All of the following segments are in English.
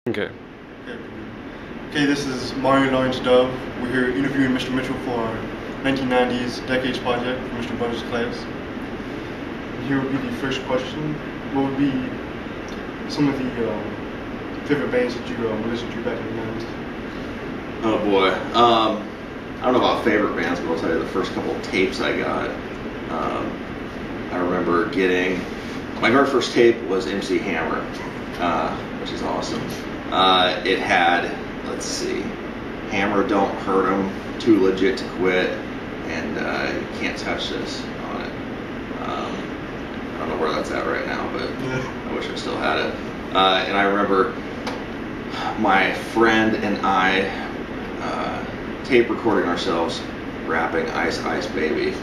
Okay. Okay, this is Mario Lawrence Dove. We're here interviewing Mr. Mitchell for our 1990s Decades project for Mr. Bunch's class. And here would be the first question. What would be some of the favorite bands that you listened to back in the 90s? Oh boy. I don't know about favorite bands, but I'll tell you the first couple of tapes I got. I remember getting, my very first tape was MC Hammer, which is awesome. It had, let's see, Hammer, Don't Hurt 'Em, Too Legit to Quit, and You Can't Touch This on it. I don't know where that's at right now, but I wish I still had it. And I remember my friend and I tape recording ourselves rapping Ice Ice Baby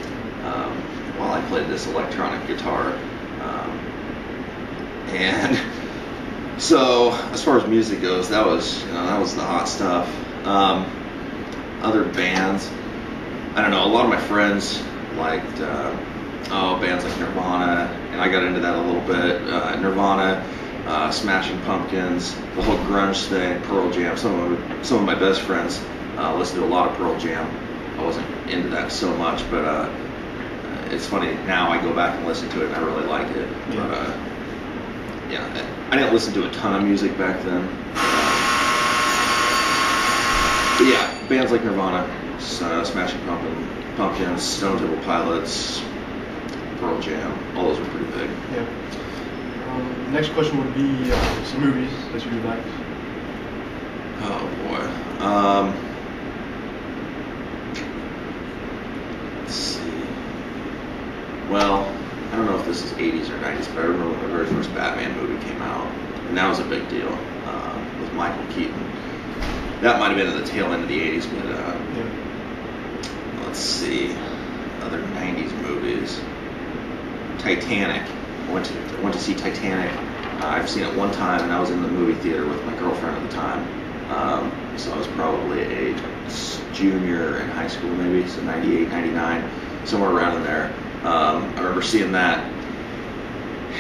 while I played this electronic guitar. And so as far as music goes, that was the hot stuff. Other bands, I don't know, a lot of my friends liked bands like Nirvana, and I got into that a little bit. Nirvana, Smashing Pumpkins, the whole grunge thing, Pearl Jam. Some of my best friends listened to a lot of Pearl Jam. I wasn't into that so much, but it's funny now. I go back and listen to it, and I really like it. Yeah. But yeah, I didn't listen to a ton of music back then. But yeah, bands like Nirvana, Smashing Pumpkins, Stone Temple Pilots, Pearl Jam, all those were pretty big. Yeah. Next question would be some movies that you liked. Oh boy. Let's see. Well, I don't know if this is 80s or 90s, but I remember when the very first Batman movie came out, and that was a big deal with Michael Keaton. That might have been at the tail end of the 80s, but let's see. Other 90s movies. Titanic. I went to see Titanic. I've seen it one time, and I was in the movie theater with my girlfriend at the time. So I was probably a junior in high school, maybe, so 98, 99, somewhere around in there. I remember seeing that,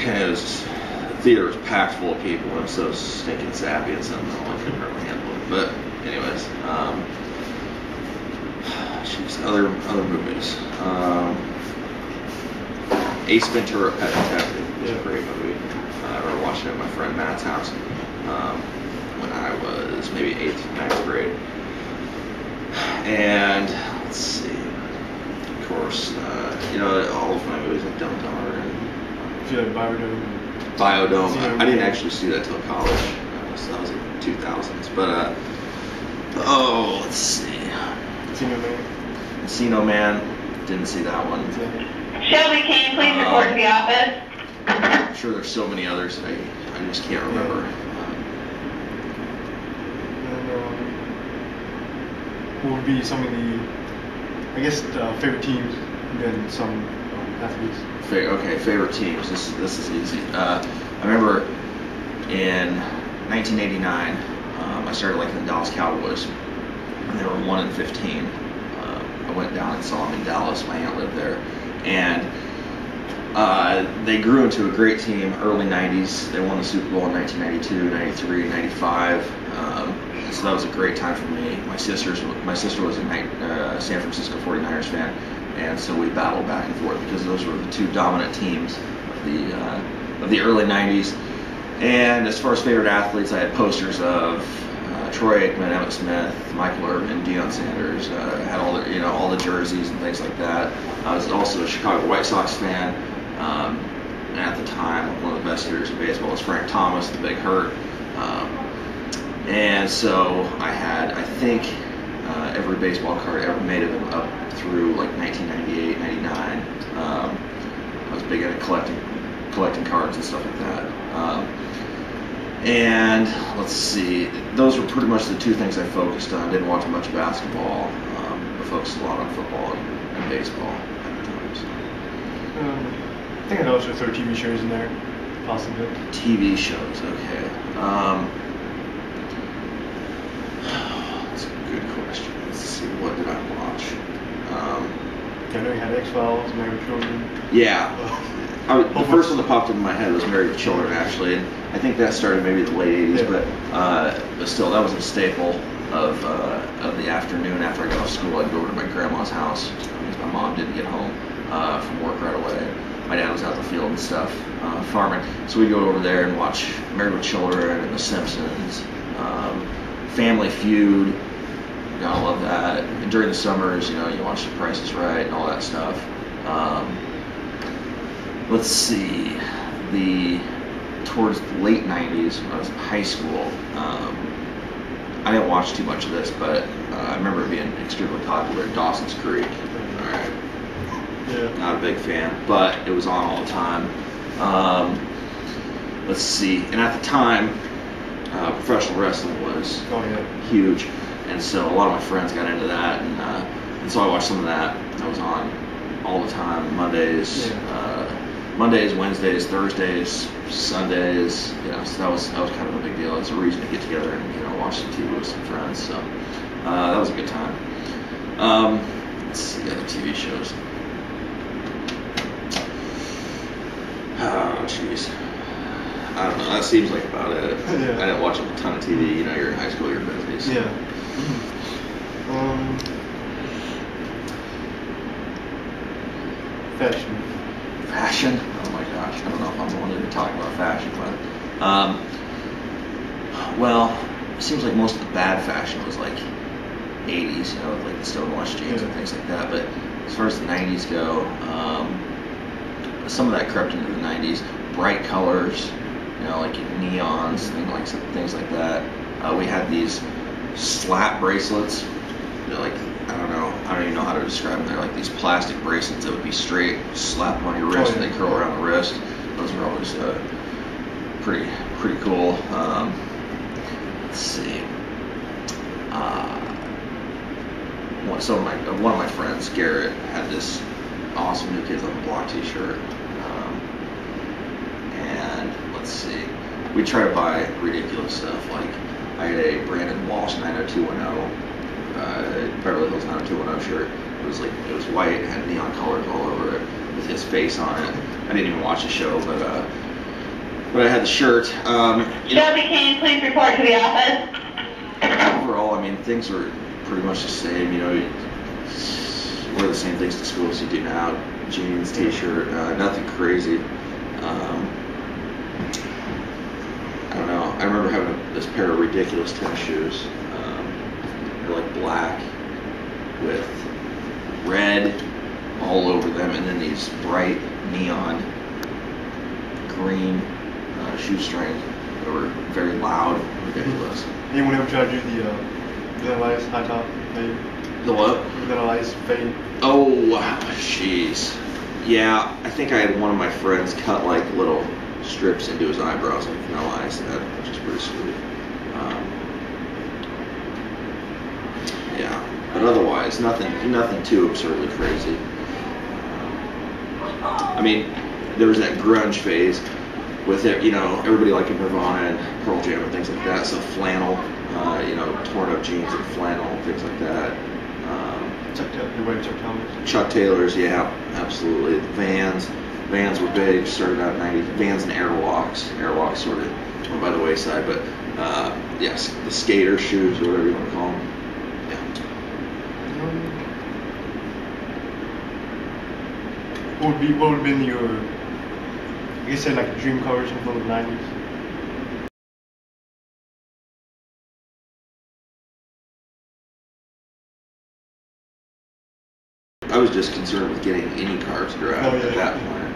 and the theater was packed full of people, and I was so stinking sappy and sentimental, I couldn't really handle it. But anyways, other movies. Ace Ventura: Pet Detective was a great movie. I remember watching it at my friend Matt's house when I was maybe 8th, 9th grade. And let's see, of course, all of my movies like Dumb and Dumber and Biodome. I didn't actually see that till college, so that was in the 2000s. But let's see, Encino Man, didn't see that one. Shelby, can you please report to the office? I'm sure there's so many others that I just can't remember. What would be some of the, I guess, favorite teams and then some athletes? Okay, favorite teams. This is easy. I remember in 1989, I started liking the Dallas Cowboys, and they were 1-15. I went down and saw them in Dallas. My aunt lived there, and they grew into a great team. Early 90s, they won the Super Bowl in 1992, 93, 95. So that was a great time for me. My sister was a San Francisco 49ers fan, and so we battled back and forth because those were the two dominant teams of the early 90s. And as far as favorite athletes, I had posters of Troy Aikman, Emmitt Smith, Michael Irvin, Deion Sanders. I had all the jerseys and things like that. I was also a Chicago White Sox fan. And at the time, one of the best hitters in baseball was Frank Thomas, the Big Hurt. And so I had, I think, every baseball card ever made of him up through like 1998, 99. I was big into collecting cards and stuff like that. And let's see, those were pretty much the two things I focused on. Didn't watch much basketball, but focused a lot on football and baseball at the time. So. I think I'd also throw TV shows in there, possibly. TV shows, okay. That's a good question. Let's see, what did I watch? I know you had X-Files, Married with Children. Yeah. The first one that popped into my head was Married with Children, actually. I think that started maybe the late 80s, Yeah. but still, that was a staple of the afternoon after I got off school. I'd go over to my grandma's house because my mom didn't get home from work right away. My dad was out in the field and stuff, farming. So we'd go over there and watch Married with Children and The Simpsons, Family Feud. You know, I love that. And during the summers, you know, you watch The Price is Right and all that stuff. Let's see, towards the late 90s when I was in high school, I didn't watch too much of this, but I remember it being extremely popular. Dawson's Creek. All right. Yeah. Not a big fan, but it was on all the time. Let's see, and at the time, professional wrestling was huge, and so a lot of my friends got into that, and so I watched some of that. That was on all the time, Mondays, Wednesdays, Thursdays, Sundays. You know, so that was kind of a big deal. It's a reason to get together and, you know, watch some TV with some friends. So that was a good time. Let's see other TV shows. Oh, jeez. I don't know. That seems like about it. Yeah. I didn't watch a ton of TV. You know, you're in high school, you're busy. So. Yeah. Fashion. Fashion? Oh my gosh. I don't know if I'm the one to talk about fashion, but well, it seems like most of the bad fashion was like 80s, you know, like the stonewashed jeans and things like that. But as far as the 90s go, some of that crept into the 90s. Bright colors, you know, like neons, things like that. We had these slap bracelets. They're like, I don't even know how to describe them. They're like these plastic bracelets that would be straight, slap them on your wrist, and they curl around the wrist. Those were always pretty cool. Let's see. One of my friends, Garrett, had this awesome New Kids on the Block T-shirt. And let's see, we try to buy ridiculous stuff. Like I had a Brandon Walsh 90210, Beverly Hills 90210 shirt. It was white, it had neon colors all over it with his face on it. I didn't even watch the show, but I had the shirt. Shelby, can you please report to the office? Overall, I mean, things were pretty much the same. You know, you wear the same things to school as you do now. Jeans, T-shirt, nothing crazy. I don't know. I remember having this pair of ridiculous tennis shoes. They're like black with red all over them, and then these bright neon green shoestrings that were very loud, ridiculous. Anyone ever tried to do the Vanilla Ice high top fade? The what? Vanilla Ice fade. Oh, jeez. Yeah, I think I had one of my friends cut like little strips into his eyebrows and Vanilla Ice that, which is pretty sweet. Yeah, but otherwise, nothing too absurdly crazy. I mean, there was that grunge phase with it, you know, everybody liking Nirvana and Pearl Jam and things like that. So flannel, you know, torn up jeans and flannel and things like that. You're wearing Chuck Taylors? Chuck Taylors, yeah, absolutely. Vans were big, started out in the 90s. Vans and Airwalks. Airwalks sort of went by the wayside, but yes, the skater shoes, or whatever you want to call them. Yeah. What would have been your, I guess, say like a dream car or something from the 90s? I was just concerned with getting any car to drive at that point.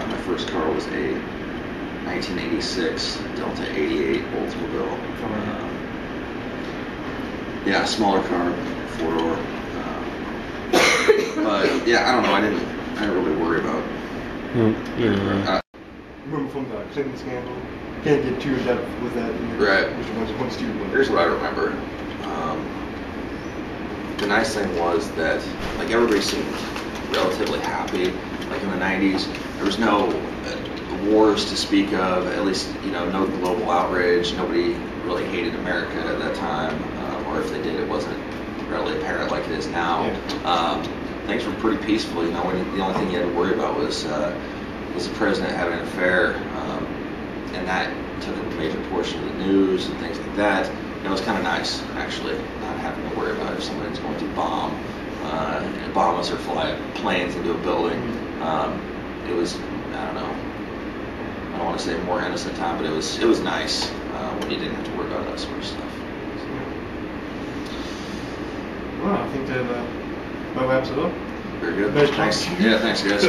My first car was a 1986 Delta 88 Oldsmobile. Yeah, smaller car, 4-door. But yeah, I don't know. I didn't really worry about. Remember from the Clinton scandal? Can't get too in depth with that. Right. What's too much. Here's what I remember. The nice thing was that like everybody seemed relatively happy. Like in the 90s, there was no wars to speak of. At least, you know, no global outrage. Nobody really hated America at that time, or if they did, it wasn't readily apparent like it is now. Things were pretty peaceful. You know, the only thing you had to worry about was the president having an affair. and that took a major portion of the news and things like that. And it was kind of nice, actually, not having to worry about if somebody's going to bomb us or fly planes into a building. It was, I don't know, I don't want to say a more innocent time, but it was nice when you didn't have to worry about that sort of stuff. Well, I think that wraps it up. Very good. Nice Thanks. talk. Yeah, thanks, guys.